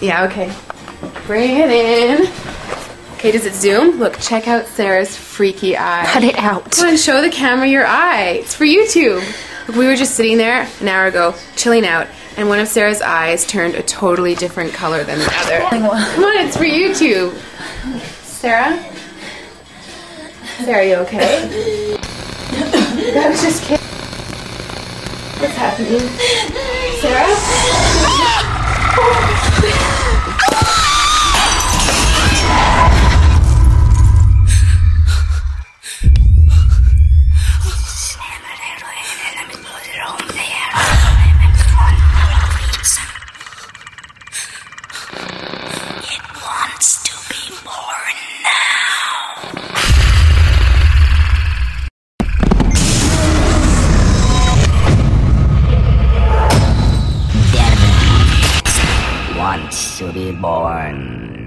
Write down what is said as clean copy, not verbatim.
Yeah, okay. Bring it in. Okay, does it zoom? Look, check out Sarah's freaky eye. Cut it out. Come on, show the camera your eye. It's for YouTube. Look, we were just sitting there an hour ago, chilling out, and one of Sarah's eyes turned a totally different color than the other. Come on, it's for YouTube. Sarah? Sarah, you okay? I was just kidding. What's happening? Sarah? It wants to be born now. Wants to be born